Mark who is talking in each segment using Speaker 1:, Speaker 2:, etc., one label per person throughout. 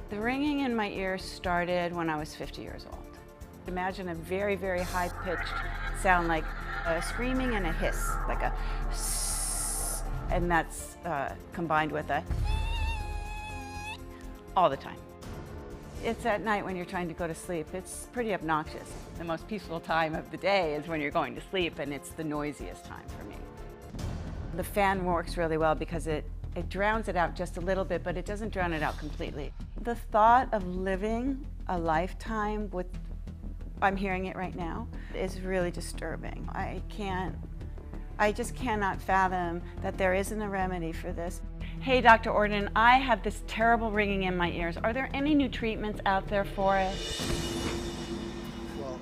Speaker 1: The ringing in my ears started when I was 50 years old. Imagine a very, very high-pitched sound like a screaming and a hiss, like a sss, and that's combined with a all the time. It's at night when you're trying to go to sleep. It's pretty obnoxious. The most peaceful time of the day is when you're going to sleep, and it's the noisiest time for me. The fan works really well because it drowns it out just a little bit, but it doesn't drown it out completely. The thought of living a lifetime with, I'm hearing it right now, is really disturbing. I just cannot fathom that there isn't a remedy for this. Hey, Dr. Orden, I have this terrible ringing in my ears. Are there any new treatments out there for it?
Speaker 2: Well,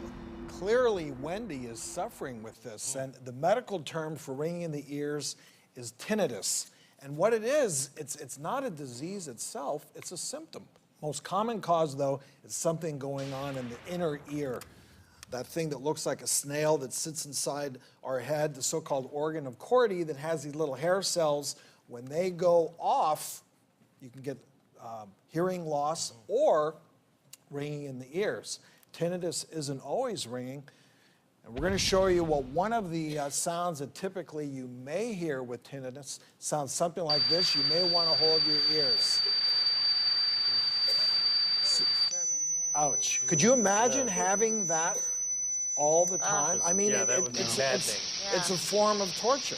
Speaker 2: clearly Wendy is suffering with this, and the medical term for ringing in the ears is tinnitus. And what it is, it's not a disease itself, it's a symptom. Most common cause, though, is something going on in the inner ear. That thing that looks like a snail that sits inside our head, the so-called organ of Corti that has these little hair cells. When they go off, you can get hearing loss or ringing in the ears. Tinnitus isn't always ringing. And we're going to show you what one of the sounds that typically you may hear with tinnitus sounds something like this. You may want to hold your ears. Ouch. Could you imagine having that all the time? I mean, it's a form of torture.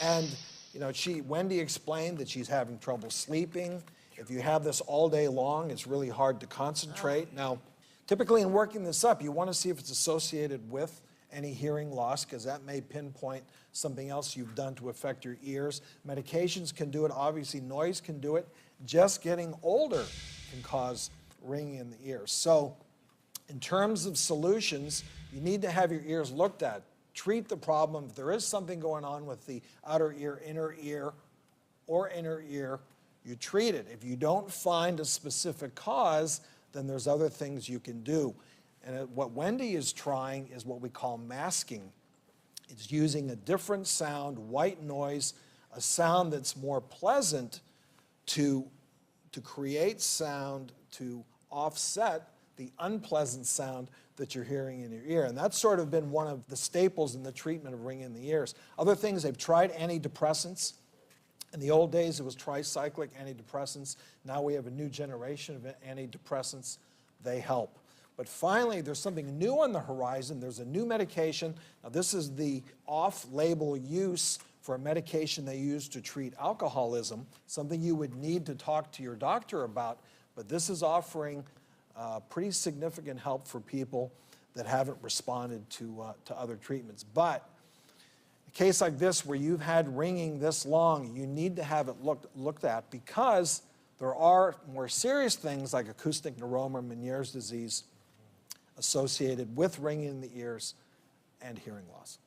Speaker 2: And you know, Wendy explained that she's having trouble sleeping. If you have this all day long, it's really hard to concentrate. Now, typically in working this up, you want to see if it's associated with any hearing loss, because that may pinpoint something else you've done to affect your ears. Medications can do it. Obviously, noise can do it. Just getting older can cause ringing in the ears. So in terms of solutions, you need to have your ears looked at. Treat the problem. If there is something going on with the outer ear, inner ear, or inner ear, you treat it. If you don't find a specific cause, then there's other things you can do. And what Wendy is trying is what we call masking. It's using a different sound, white noise, a sound that's more pleasant to create sound to offset the unpleasant sound that you're hearing in your ear. And that's sort of been one of the staples in the treatment of ringing in the ears. Other things, they've tried antidepressants. In the old days, it was tricyclic antidepressants. Now we have a new generation of antidepressants. They help. But finally, there's something new on the horizon. There's a new medication. Now, this is the off-label use for a medication they use to treat alcoholism, something you would need to talk to your doctor about. But this is offering pretty significant help for people that haven't responded to other treatments. But a case like this where you've had ringing this long, you need to have it looked at, because there are more serious things like acoustic neuroma, Meniere's disease, associated with ringing in the ears and hearing loss.